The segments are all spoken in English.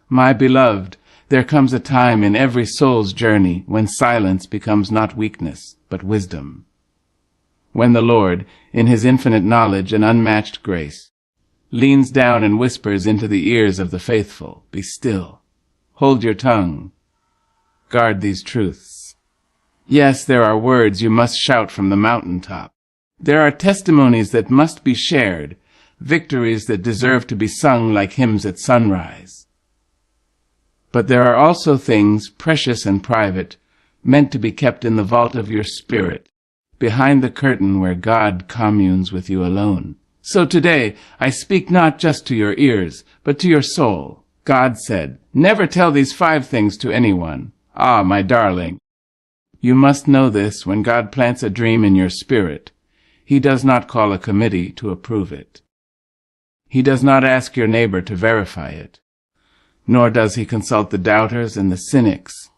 My beloved, there comes a time in every soul's journey when silence becomes not weakness, but wisdom. When the Lord, in his infinite knowledge and unmatched grace, leans down and whispers into the ears of the faithful, "Be still. Hold your tongue. Guard these truths." Yes, there are words you must shout from the mountaintop. There are testimonies that must be shared, victories that deserve to be sung like hymns at sunrise. But there are also things precious and private, meant to be kept in the vault of your spirit, behind the curtain where God communes with you alone. So today, I speak not just to your ears, but to your soul. God said, "Never tell these 5 things to anyone." Ah, my darling, you must know this: when God plants a dream in your spirit, he does not call a committee to approve it. He does not ask your neighbor to verify it, nor does he consult the doubters and the cynics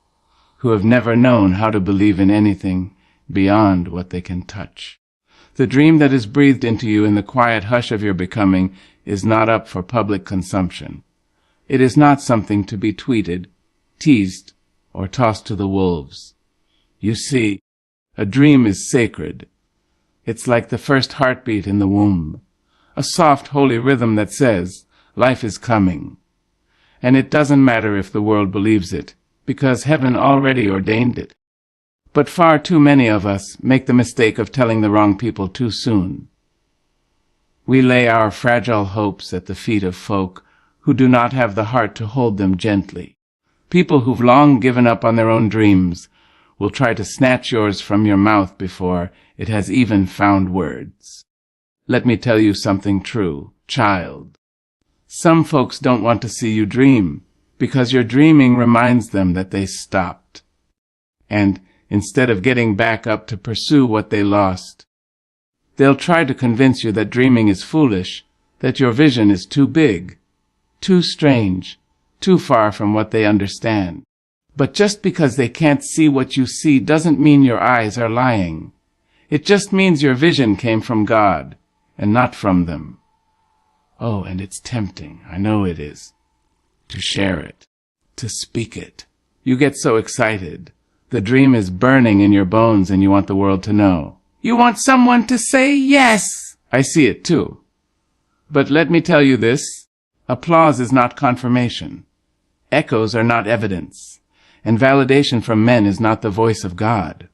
who have never known how to believe in anything beyond what they can touch. The dream that is breathed into you in the quiet hush of your becoming is not up for public consumption. It is not something to be tweeted, teased, or tossed to the wolves. You see, a dream is sacred. It's like the first heartbeat in the womb, a soft, holy rhythm that says, life is coming. And it doesn't matter if the world believes it, because heaven already ordained it. But far too many of us make the mistake of telling the wrong people too soon. We lay our fragile hopes at the feet of folk who do not have the heart to hold them gently. People who've long given up on their own dreams will try to snatch yours from your mouth before it has even found words. Let me tell you something true, child. Some folks don't want to see you dream, because your dreaming reminds them that they stopped. And instead of getting back up to pursue what they lost, they'll try to convince you that dreaming is foolish, that your vision is too big, too strange, too far from what they understand. But just because they can't see what you see doesn't mean your eyes are lying. It just means your vision came from God, and not from them. Oh, and it's tempting, I know it is, to share it, to speak it. You get so excited. The dream is burning in your bones and you want the world to know. You want someone to say yes. I see it too. But let me tell you this, applause is not confirmation. Echoes are not evidence. And validation from men is not the voice of God.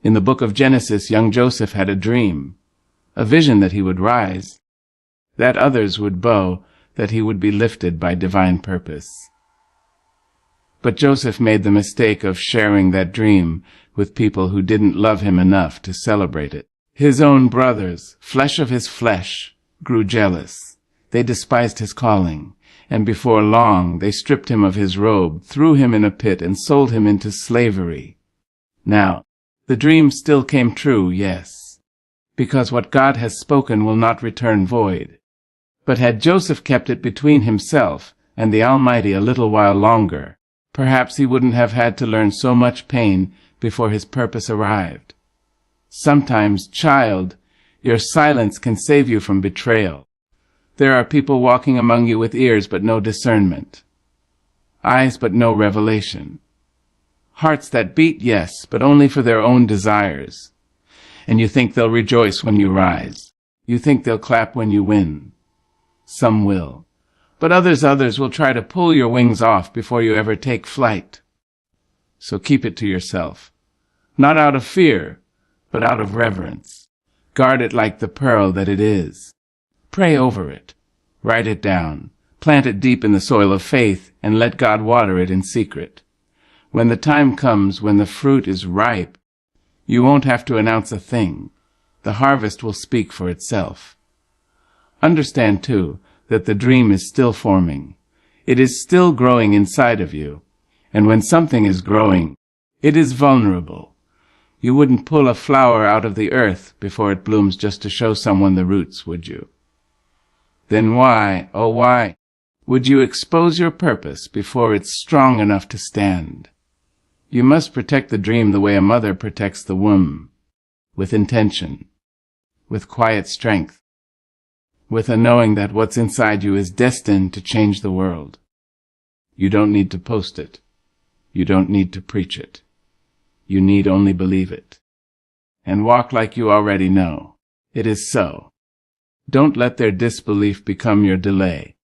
In the book of Genesis, young Joseph had a dream, a vision that he would rise, that others would bow, that he would be lifted by divine purpose. But Joseph made the mistake of sharing that dream with people who didn't love him enough to celebrate it. His own brothers, flesh of his flesh, grew jealous. They despised his calling, and before long they stripped him of his robe, threw him in a pit, and sold him into slavery. Now, the dream still came true, yes, because what God has spoken will not return void. But had Joseph kept it between himself and the Almighty a little while longer, perhaps he wouldn't have had to learn so much pain before his purpose arrived. Sometimes, child, your silence can save you from betrayal. There are people walking among you with ears but no discernment, eyes but no revelation, hearts that beat, yes, but only for their own desires. And you think they'll rejoice when you rise. You think they'll clap when you win. Some will. But others will try to pull your wings off before you ever take flight. So keep it to yourself. Not out of fear, but out of reverence. Guard it like the pearl that it is. Pray over it. Write it down. Plant it deep in the soil of faith and let God water it in secret. When the time comes, when the fruit is ripe, you won't have to announce a thing. The harvest will speak for itself. Understand, too, that the dream is still forming. It is still growing inside of you. And when something is growing, it is vulnerable. You wouldn't pull a flower out of the earth before it blooms just to show someone the roots, would you? Then why, oh why, would you expose your purpose before it's strong enough to stand? You must protect the dream the way a mother protects the womb, with intention, with quiet strength, with a knowing that what's inside you is destined to change the world. You don't need to post it. You don't need to preach it. You need only believe it. And walk like you already know. It is so. Don't let their disbelief become your delay.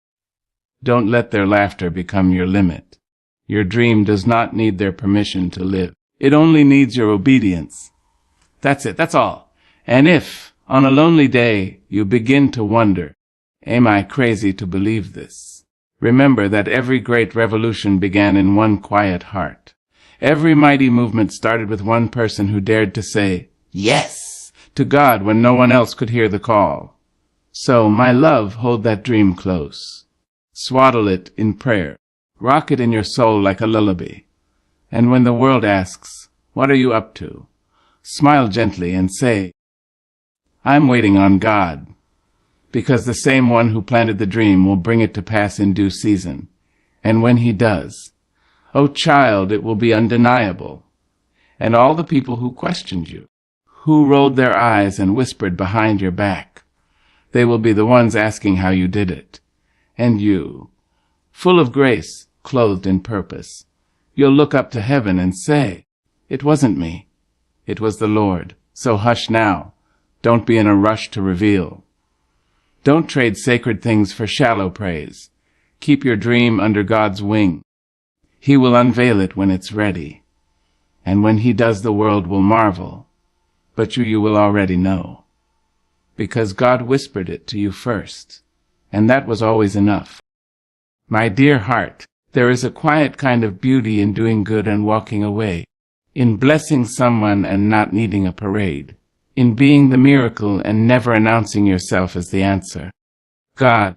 Don't let their laughter become your limit. Your dream does not need their permission to live. It only needs your obedience. That's it. That's all. And if, on a lonely day, you begin to wonder, am I crazy to believe this? Remember that every great revolution began in one quiet heart. Every mighty movement started with one person who dared to say, yes, to God when no one else could hear the call. So, my love, hold that dream close. Swaddle it in prayer. Rock it in your soul like a lullaby. And when the world asks, what are you up to? Smile gently and say, I'm waiting on God, because the same one who planted the dream will bring it to pass in due season. And when he does, oh child, it will be undeniable. And all the people who questioned you, who rolled their eyes and whispered behind your back, they will be the ones asking how you did it. And you, full of grace, clothed in purpose, you'll look up to heaven and say, it wasn't me. It was the Lord. So hush now. Don't be in a rush to reveal. Don't trade sacred things for shallow praise. Keep your dream under God's wing. He will unveil it when it's ready. And when he does, the world will marvel. But you will already know. Because God whispered it to you first. And that was always enough. My dear heart, there is a quiet kind of beauty in doing good and walking away, in blessing someone and not needing a parade, in being the miracle and never announcing yourself as the answer. God,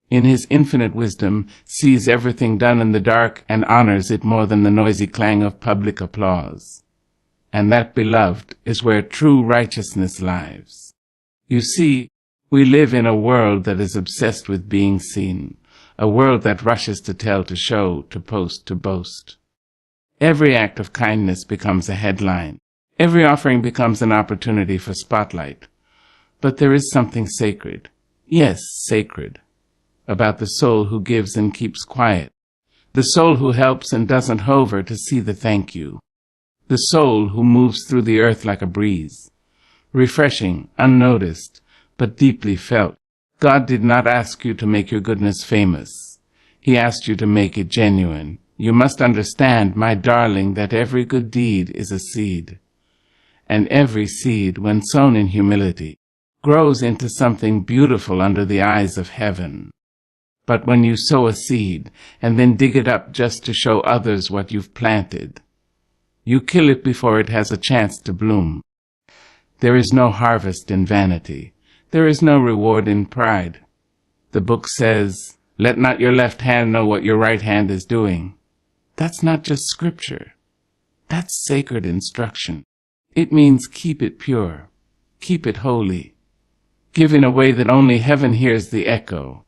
in his infinite wisdom, sees everything done in the dark and honors it more than the noisy clang of public applause. And that, beloved, is where true righteousness lies. You see, we live in a world that is obsessed with being seen, a world that rushes to tell, to show, to post, to boast. Every act of kindness becomes a headline. Every offering becomes an opportunity for spotlight. But there is something sacred, yes, sacred, about the soul who gives and keeps quiet, the soul who helps and doesn't hover to see the thank you, the soul who moves through the earth like a breeze, refreshing, unnoticed, but deeply felt. God did not ask you to make your goodness famous. He asked you to make it genuine. You must understand, my darling, that every good deed is a seed. And every seed, when sown in humility, grows into something beautiful under the eyes of heaven. But when you sow a seed and then dig it up just to show others what you've planted, you kill it before it has a chance to bloom. There is no harvest in vanity. There is no reward in pride. The book says, let not your left hand know what your right hand is doing. That's not just scripture. That's sacred instruction. It means keep it pure. Keep it holy. Give in a way that only heaven hears the echo.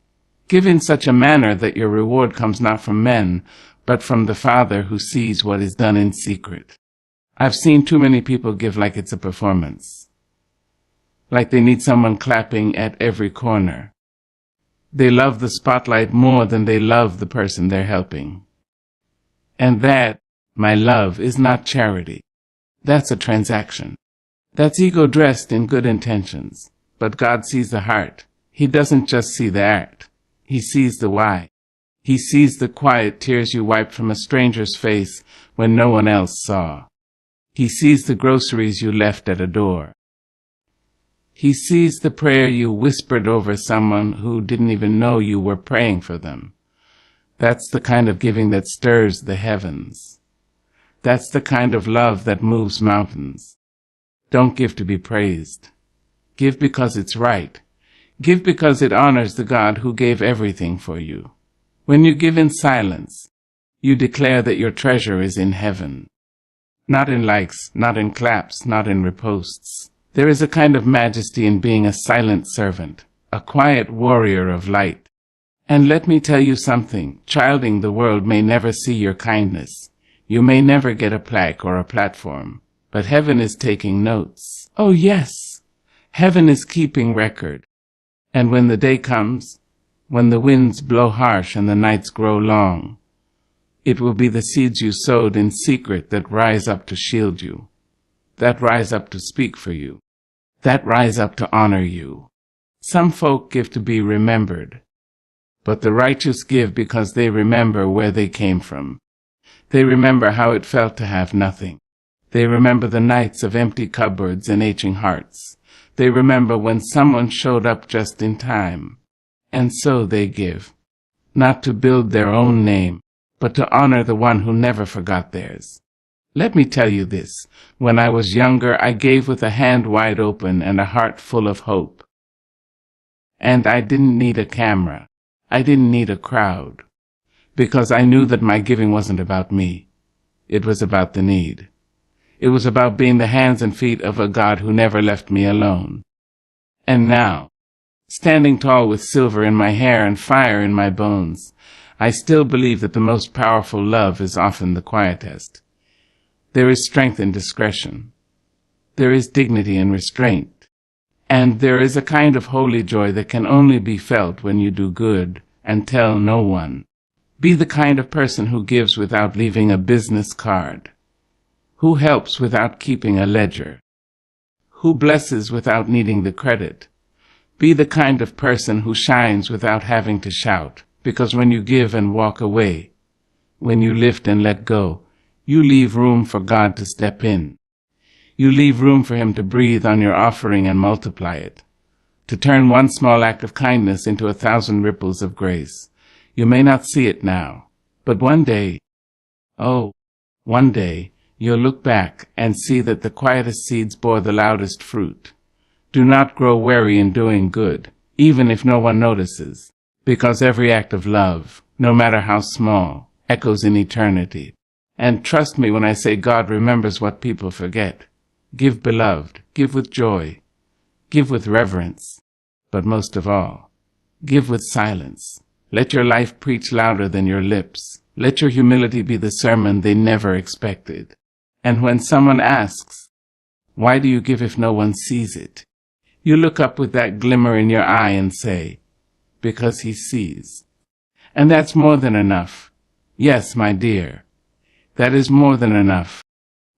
Give in such a manner that your reward comes not from men, but from the Father who sees what is done in secret. I've seen too many people give like it's a performance, like they need someone clapping at every corner. They love the spotlight more than they love the person they're helping. And that, my love, is not charity. That's a transaction. That's ego dressed in good intentions. But God sees the heart. He doesn't just see the act. He sees the why. He sees the quiet tears you wiped from a stranger's face when no one else saw. He sees the groceries you left at a door. He sees the prayer you whispered over someone who didn't even know you were praying for them. That's the kind of giving that stirs the heavens. That's the kind of love that moves mountains. Don't give to be praised. Give because it's right. Give because it honors the God who gave everything for you. When you give in silence, you declare that your treasure is in heaven. Not in likes, not in claps, not in reposts. There is a kind of majesty in being a silent servant, a quiet warrior of light. And let me tell you something, childing the world may never see your kindness. You may never get a plaque or a platform, but heaven is taking notes. Oh yes, heaven is keeping record. And when the day comes, when the winds blow harsh and the nights grow long, It will be the seeds you sowed in secret that rise up to shield you, that rise up to speak for you, that rise up to honor you. Some folk give to be remembered, but the righteous give because they remember where they came from. They remember how it felt to have nothing. They remember the nights of empty cupboards and aching hearts. They remember when someone showed up just in time. And so they give, not to build their own name, but to honor the one who never forgot theirs. Let me tell you this. When I was younger, I gave with a hand wide open and a heart full of hope. And I didn't need a camera. I didn't need a crowd. Because I knew that my giving wasn't about me. It was about the need. It was about being the hands and feet of a God who never left me alone. And now, standing tall with silver in my hair and fire in my bones, I still believe that the most powerful love is often the quietest. There is strength in discretion. There is dignity in restraint. And there is a kind of holy joy that can only be felt when you do good and tell no one. Be the kind of person who gives without leaving a business card, who helps without keeping a ledger, who blesses without needing the credit. Be the kind of person who shines without having to shout, because when you give and walk away, when you lift and let go, you leave room for God to step in. You leave room for Him to breathe on your offering and multiply it, to turn one small act of kindness into 1,000 ripples of grace. You may not see it now, but one day, one day, you'll look back and see that the quietest seeds bore the loudest fruit. Do not grow weary in doing good, even if no one notices, because every act of love, no matter how small, echoes in eternity. And trust me when I say God remembers what people forget. Give, beloved, give with joy, give with reverence, but most of all, give with silence. Let your life preach louder than your lips. Let your humility be the sermon they never expected. And when someone asks, why do you give if no one sees it? You look up with that glimmer in your eye and say, because He sees. And that's more than enough. Yes, my dear, that is more than enough.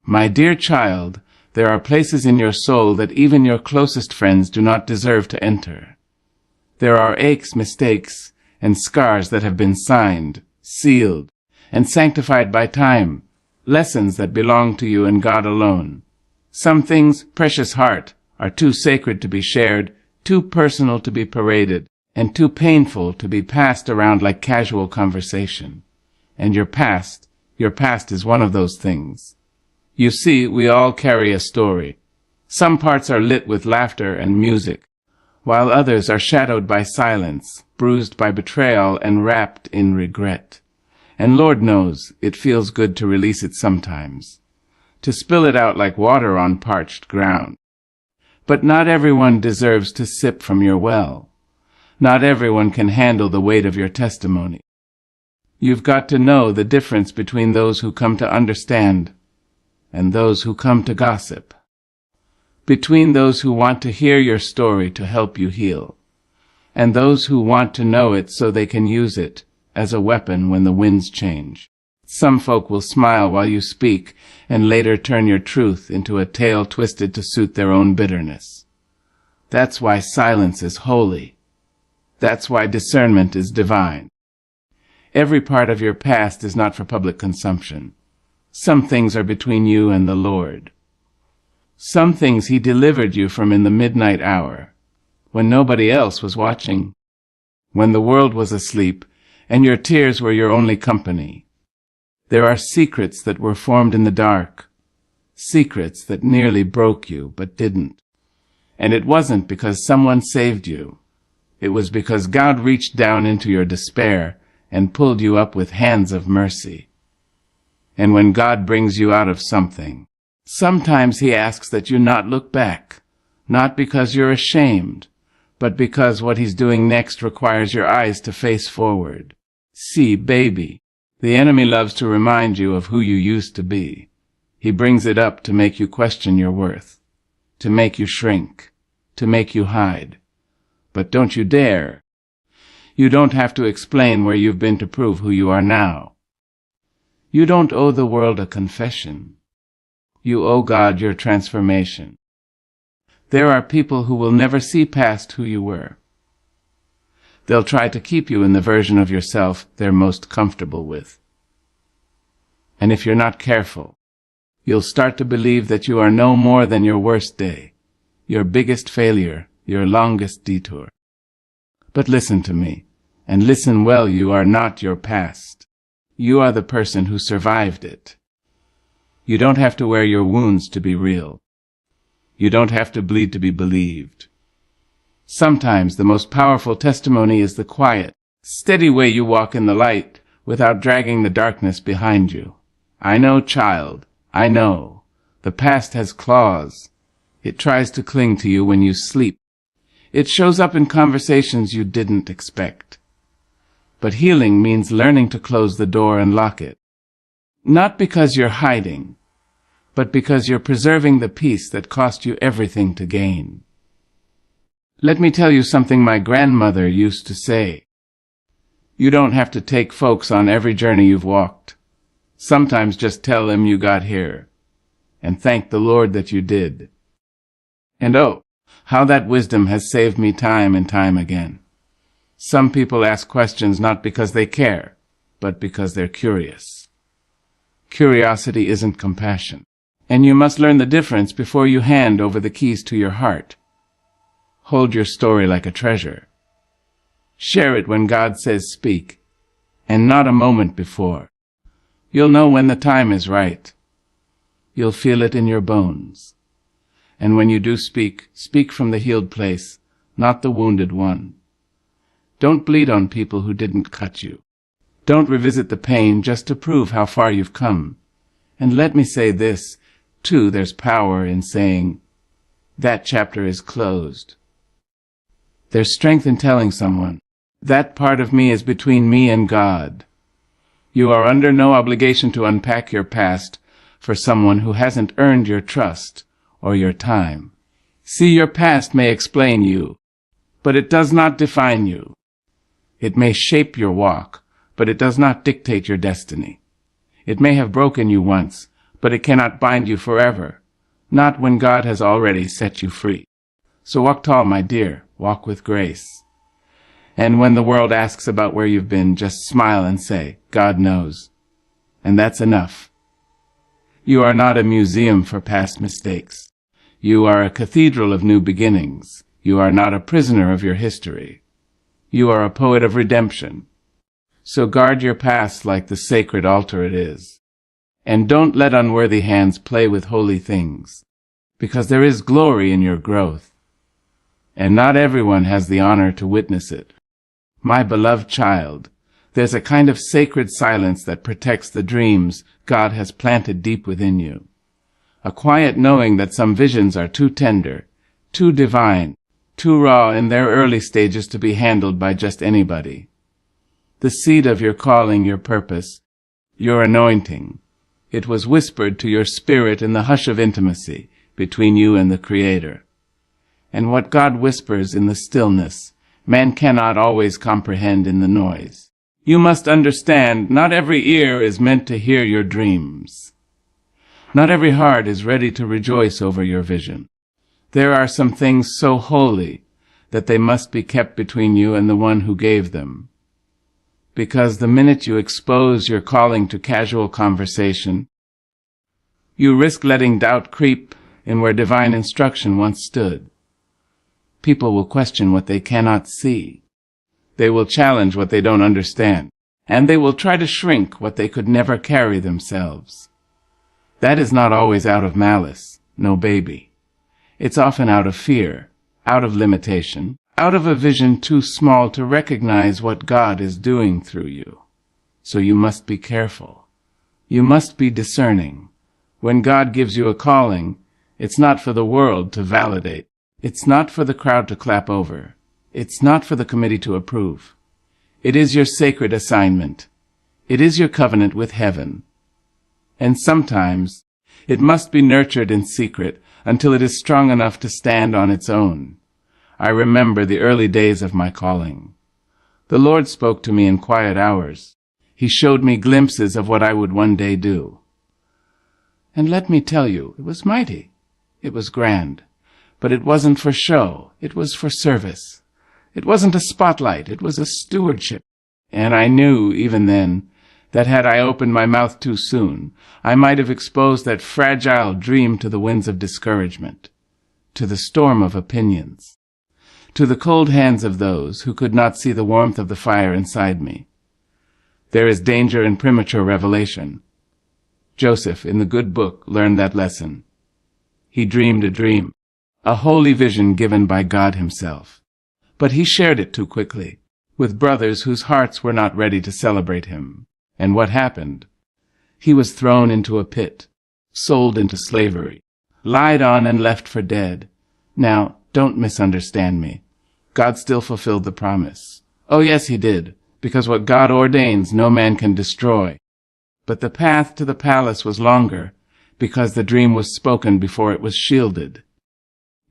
My dear child, there are places in your soul that even your closest friends do not deserve to enter. There are aches, mistakes, and scars that have been signed, sealed, and sanctified by time, lessons that belong to you and God alone. Some things, precious heart, are too sacred to be shared, too personal to be paraded, and too painful to be passed around like casual conversation. And your past is one of those things. You see, we all carry a story. Some parts are lit with laughter and music, while others are shadowed by silence, bruised by betrayal, and wrapped in regret. And Lord knows, it feels good to release it sometimes, to spill it out like water on parched ground. But not everyone deserves to sip from your well. Not everyone can handle the weight of your testimony. You've got to know the difference between those who come to understand and those who come to gossip, between those who want to hear your story to help you heal, and those who want to know it so they can use it as a weapon when the winds change. Some folk will smile while you speak and later turn your truth into a tale twisted to suit their own bitterness. That's why silence is holy. That's why discernment is divine. Every part of your past is not for public consumption. Some things are between you and the Lord. Some things He delivered you from in the midnight hour, when nobody else was watching, when the world was asleep, and your tears were your only company. There are secrets that were formed in the dark, secrets that nearly broke you, but didn't. And it wasn't because someone saved you. It was because God reached down into your despair and pulled you up with hands of mercy. And when God brings you out of something, sometimes He asks that you not look back, not because you're ashamed, but because what He's doing next requires your eyes to face forward. See, baby, the enemy loves to remind you of who you used to be. He brings it up to make you question your worth, to make you shrink, to make you hide. But don't you dare. You don't have to explain where you've been to prove who you are now. You don't owe the world a confession. You owe God your transformation. There are people who will never see past who you were. They'll try to keep you in the version of yourself they're most comfortable with. And if you're not careful, you'll start to believe that you are no more than your worst day, your biggest failure, your longest detour. But listen to me, and listen well. You are not your past. You are the person who survived it. You don't have to wear your wounds to be real. You don't have to bleed to be believed. Sometimes the most powerful testimony is the quiet, steady way you walk in the light without dragging the darkness behind you. I know, child, I know. The past has claws. It tries to cling to you when you sleep. It shows up in conversations you didn't expect. But healing means learning to close the door and lock it. Not because you're hiding, but because you're preserving the peace that cost you everything to gain. Let me tell you something my grandmother used to say. You don't have to take folks on every journey you've walked. Sometimes just tell them you got here, and thank the Lord that you did. And oh, how that wisdom has saved me time and time again. Some people ask questions not because they care, but because they're curious. Curiosity isn't compassion, and you must learn the difference before you hand over the keys to your heart. Hold your story like a treasure. Share it when God says speak, and not a moment before. You'll know when the time is right. You'll feel it in your bones. And when you do speak, speak from the healed place, not the wounded one. Don't bleed on people who didn't cut you. Don't revisit the pain just to prove how far you've come. And let me say this, too, there's power in saying, that chapter is closed. There's strength in telling someone, that part of me is between me and God. You are under no obligation to unpack your past for someone who hasn't earned your trust or your time. See, your past may explain you, but it does not define you. It may shape your walk, but it does not dictate your destiny. It may have broken you once, but it cannot bind you forever, not when God has already set you free. So walk tall, my dear, walk with grace. And when the world asks about where you've been, just smile and say, God knows. And that's enough. You are not a museum for past mistakes. You are a cathedral of new beginnings. You are not a prisoner of your history. You are a poet of redemption. So guard your past like the sacred altar it is. And don't let unworthy hands play with holy things, because there is glory in your growth. And not everyone has the honor to witness it. My beloved child, there's a kind of sacred silence that protects the dreams God has planted deep within you. A quiet knowing that some visions are too tender, too divine, too raw in their early stages to be handled by just anybody. The seed of your calling, your purpose, your anointing, it was whispered to your spirit in the hush of intimacy between you and the Creator. And what God whispers in the stillness, man cannot always comprehend in the noise. You must understand, not every ear is meant to hear your dreams. Not every heart is ready to rejoice over your vision. There are some things so holy that they must be kept between you and the one who gave them. Because the minute you expose your calling to casual conversation, you risk letting doubt creep in where divine instruction once stood. People will question what they cannot see. They will challenge what they don't understand, and they will try to shrink what they could never carry themselves. That is not always out of malice, no baby. It's often out of fear, out of limitation, out of a vision too small to recognize what God is doing through you. So you must be careful. You must be discerning. When God gives you a calling, it's not for the world to validate. It's not for the crowd to clap over. It's not for the committee to approve. It is your sacred assignment. It is your covenant with heaven. And sometimes it must be nurtured in secret until it is strong enough to stand on its own. I remember the early days of my calling. The Lord spoke to me in quiet hours. He showed me glimpses of what I would one day do. And let me tell you, it was mighty. It was grand. But it wasn't for show. It was for service. It wasn't a spotlight. It was a stewardship. And I knew, even then, that had I opened my mouth too soon, I might have exposed that fragile dream to the winds of discouragement, to the storm of opinions, to the cold hands of those who could not see the warmth of the fire inside me. There is danger in premature revelation. Joseph, in the good book, learned that lesson. He dreamed a dream, a holy vision given by God himself. But he shared it too quickly, with brothers whose hearts were not ready to celebrate him. And what happened? He was thrown into a pit, sold into slavery, lied on and left for dead. Now, don't misunderstand me. God still fulfilled the promise. Oh, yes, he did, because what God ordains no man can destroy. But the path to the palace was longer, because the dream was spoken before it was shielded.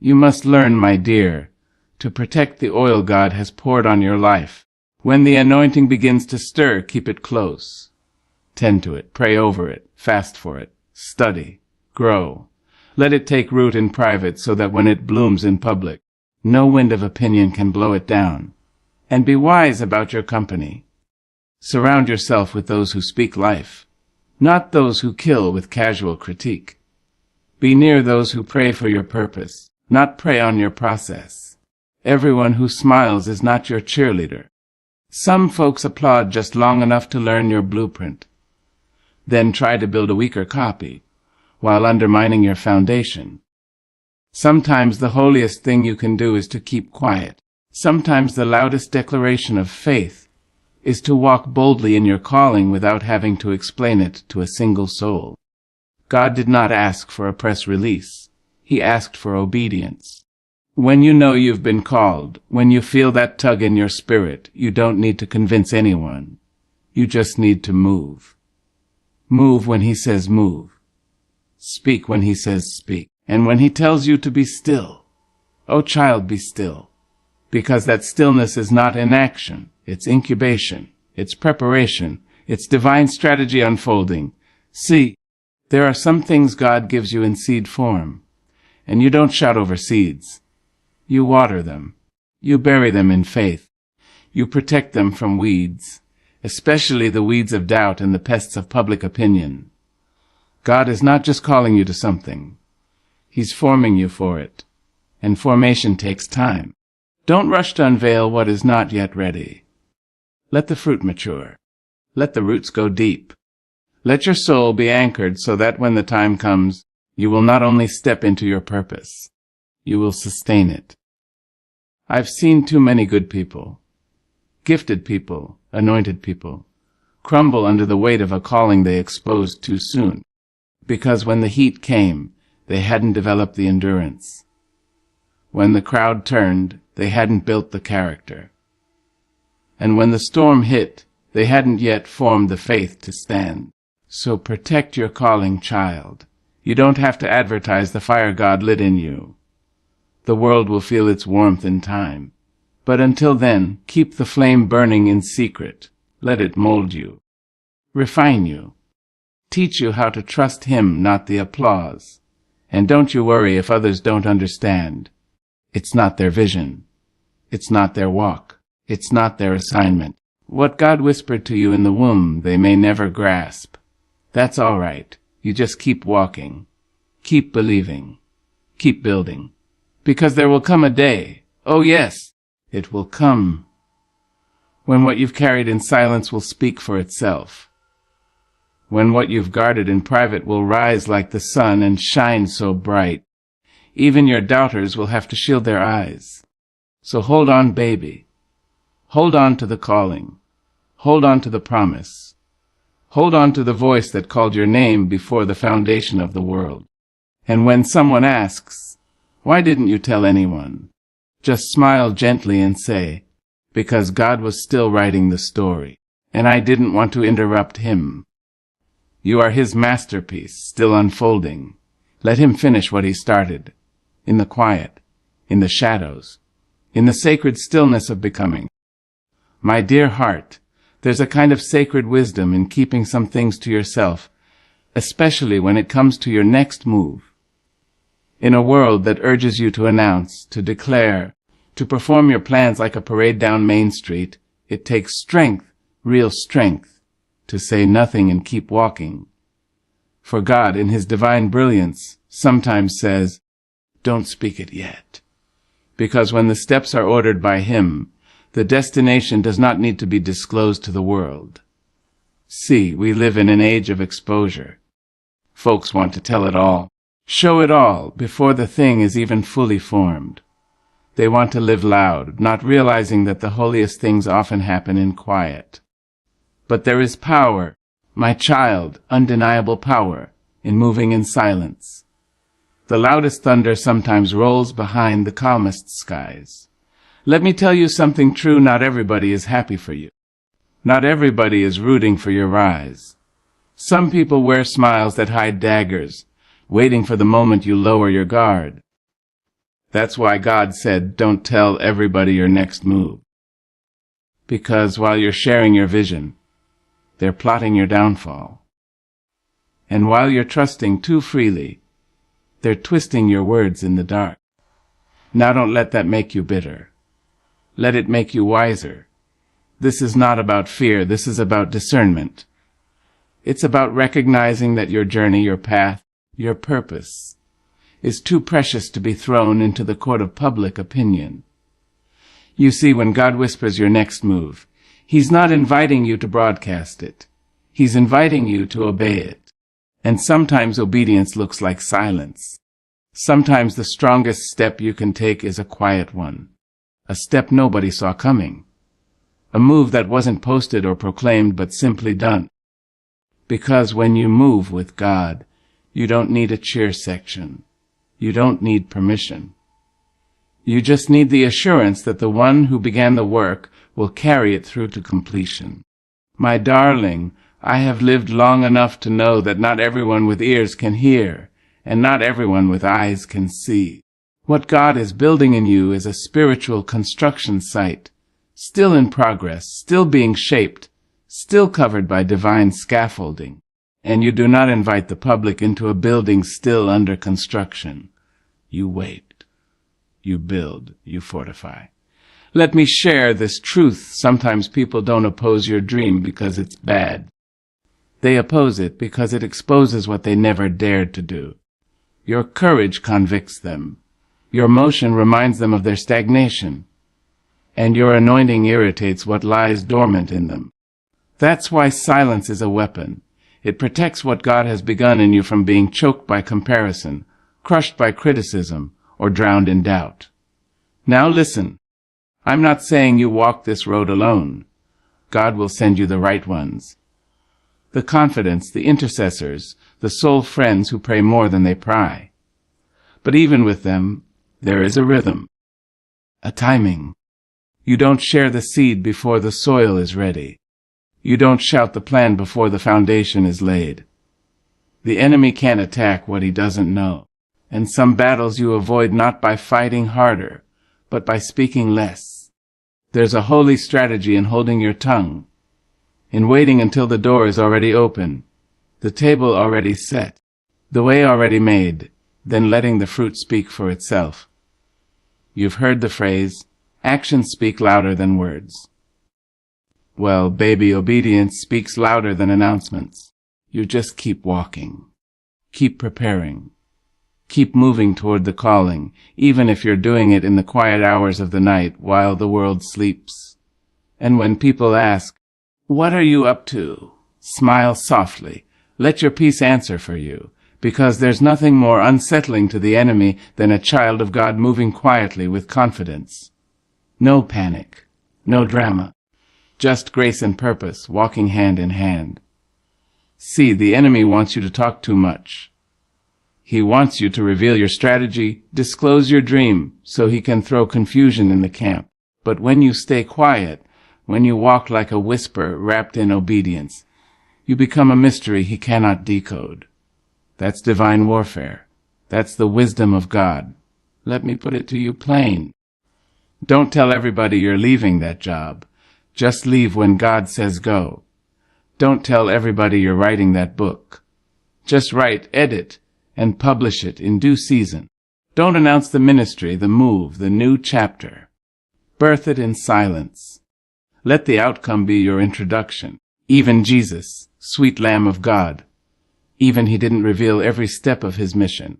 You must learn, my dear, to protect the oil God has poured on your life. When the anointing begins to stir, keep it close. Tend to it, pray over it, fast for it, study, grow. Let it take root in private so that when it blooms in public, no wind of opinion can blow it down. And be wise about your company. Surround yourself with those who speak life, not those who kill with casual critique. Be near those who pray for your purpose, not prey on your process. Everyone who smiles is not your cheerleader. Some folks applaud just long enough to learn your blueprint, then try to build a weaker copy, while undermining your foundation. Sometimes the holiest thing you can do is to keep quiet. Sometimes the loudest declaration of faith is to walk boldly in your calling without having to explain it to a single soul. God did not ask for a press release. He asked for obedience. When you know you've been called, when you feel that tug in your spirit, you don't need to convince anyone. You just need to move. Move when he says move. Speak when he says speak. And when he tells you to be still, oh child, be still. Because that stillness is not inaction. It's incubation. It's preparation. It's divine strategy unfolding. See, there are some things God gives you in seed form, and you don't shout over seeds. You water them. You bury them in faith. You protect them from weeds, especially the weeds of doubt and the pests of public opinion. God is not just calling you to something. He's forming you for it, and formation takes time. Don't rush to unveil what is not yet ready. Let the fruit mature. Let the roots go deep. Let your soul be anchored so that when the time comes, you will not only step into your purpose, you will sustain it. I've seen too many good people, gifted people, anointed people, crumble under the weight of a calling they exposed too soon, because when the heat came, they hadn't developed the endurance. When the crowd turned, they hadn't built the character. And when the storm hit, they hadn't yet formed the faith to stand. So protect your calling, child. You don't have to advertise the fire God lit in you. The world will feel its warmth in time. But until then, keep the flame burning in secret. Let it mold you, refine you, teach you how to trust him, not the applause. And don't you worry if others don't understand. It's not their vision. It's not their walk. It's not their assignment. What God whispered to you in the womb, they may never grasp. That's all right. You just keep walking. Keep believing. Keep building. Because there will come a day, oh yes, it will come, when what you've carried in silence will speak for itself. When what you've guarded in private will rise like the sun and shine so bright. Even your doubters will have to shield their eyes. So hold on, baby. Hold on to the calling. Hold on to the promise. Hold on to the voice that called your name before the foundation of the world. And when someone asks, why didn't you tell anyone? Just smile gently and say, because God was still writing the story, and I didn't want to interrupt him. You are his masterpiece, still unfolding. Let him finish what he started, in the quiet, in the shadows, in the sacred stillness of becoming. My dear heart, There's a kind of sacred wisdom in keeping some things to yourself, especially when it comes to your next move. In a world that urges you to announce, to declare, to perform your plans like a parade down Main Street, it takes strength, real strength, to say nothing and keep walking. For God, in His divine brilliance, sometimes says, "Don't speak it yet." Because when the steps are ordered by Him, the destination does not need to be disclosed to the world. See, we live in an age of exposure. Folks want to tell it all, show it all, before the thing is even fully formed. They want to live loud, not realizing that the holiest things often happen in quiet. But there is power, my child, undeniable power, in moving in silence. The loudest thunder sometimes rolls behind the calmest skies. Let me tell you something true: not everybody is happy for you. Not everybody is rooting for your rise. Some people wear smiles that hide daggers, waiting for the moment you lower your guard. That's why God said, don't tell everybody your next move. Because while you're sharing your vision, they're plotting your downfall. And while you're trusting too freely, they're twisting your words in the dark. Now don't let that make you bitter. Let it make you wiser. This is not about fear. This is about discernment. It's about recognizing that your journey, your path, your purpose is too precious to be thrown into the court of public opinion. You see, when God whispers your next move, He's not inviting you to broadcast it. He's inviting you to obey it. And sometimes obedience looks like silence. Sometimes the strongest step you can take is a quiet one, a step nobody saw coming, a move that wasn't posted or proclaimed but simply done. Because when you move with God, you don't need a cheer section. You don't need permission. You just need the assurance that the one who began the work will carry it through to completion. My darling, I have lived long enough to know that not everyone with ears can hear, and not everyone with eyes can see. What God is building in you is a spiritual construction site, still in progress, still being shaped, still covered by divine scaffolding. And you do not invite the public into a building still under construction. You wait, you build, you fortify. Let me share this truth. Sometimes people don't oppose your dream because it's bad. They oppose it because it exposes what they never dared to do. Your courage convicts them. Your motion reminds them of their stagnation. And your anointing irritates what lies dormant in them. That's why silence is a weapon. It protects what God has begun in you from being choked by comparison, crushed by criticism, or drowned in doubt. Now listen. I'm not saying you walk this road alone. God will send you the right ones. The confidants, the intercessors, the soul friends who pray more than they pry. But even with them, there is a rhythm, a timing. You don't share the seed before the soil is ready. You don't shout the plan before the foundation is laid. The enemy can't attack what he doesn't know, and some battles you avoid not by fighting harder, but by speaking less. There's a holy strategy in holding your tongue, in waiting until the door is already open, the table already set, the way already made, then letting the fruit speak for itself. You've heard the phrase, actions speak louder than words. Well, baby, obedience speaks louder than announcements. You just keep walking. Keep preparing. Keep moving toward the calling, even if you're doing it in the quiet hours of the night while the world sleeps. And when people ask, "What are you up to?" smile softly. Let your peace answer for you, because there's nothing more unsettling to the enemy than a child of God moving quietly with confidence. No panic, no drama, just grace and purpose walking hand in hand. See, the enemy wants you to talk too much. He wants you to reveal your strategy, disclose your dream, so he can throw confusion in the camp. But when you stay quiet, when you walk like a whisper wrapped in obedience, you become a mystery he cannot decode. That's divine warfare. That's the wisdom of God. Let me put it to you plain. Don't tell everybody you're leaving that job. Just leave when God says go. Don't tell everybody you're writing that book. Just write, edit, and publish it in due season. Don't announce the ministry, the move, the new chapter. Birth it in silence. Let the outcome be your introduction. Even Jesus, sweet Lamb of God, even he didn't reveal every step of his mission.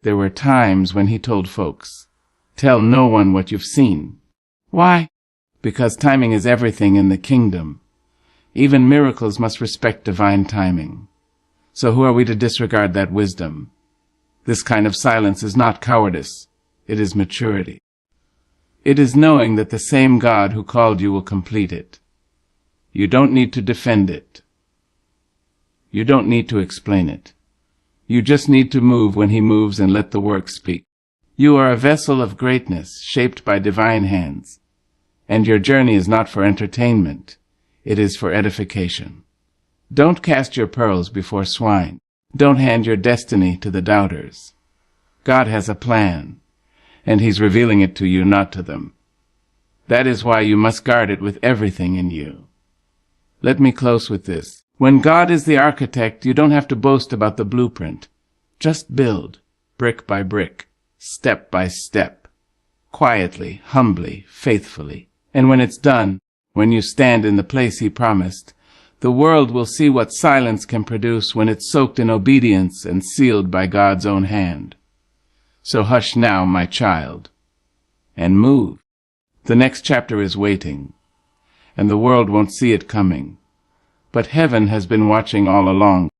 There were times when he told folks, tell no one what you've seen. Why? Because timing is everything in the kingdom. Even miracles must respect divine timing. So who are we to disregard that wisdom? This kind of silence is not cowardice. It is maturity. It is knowing that the same God who called you will complete it. You don't need to defend it. You don't need to explain it. You just need to move when he moves and let the work speak. You are a vessel of greatness shaped by divine hands. And your journey is not for entertainment. It is for edification. Don't cast your pearls before swine. Don't hand your destiny to the doubters. God has a plan, and he's revealing it to you, not to them. That is why you must guard it with everything in you. Let me close with this. When God is the architect, you don't have to boast about the blueprint. Just build, brick by brick, step by step, quietly, humbly, faithfully. And when it's done, when you stand in the place he promised, the world will see what silence can produce when it's soaked in obedience and sealed by God's own hand. So hush now, my child, and move. The next chapter is waiting, and the world won't see it coming. But heaven has been watching all along.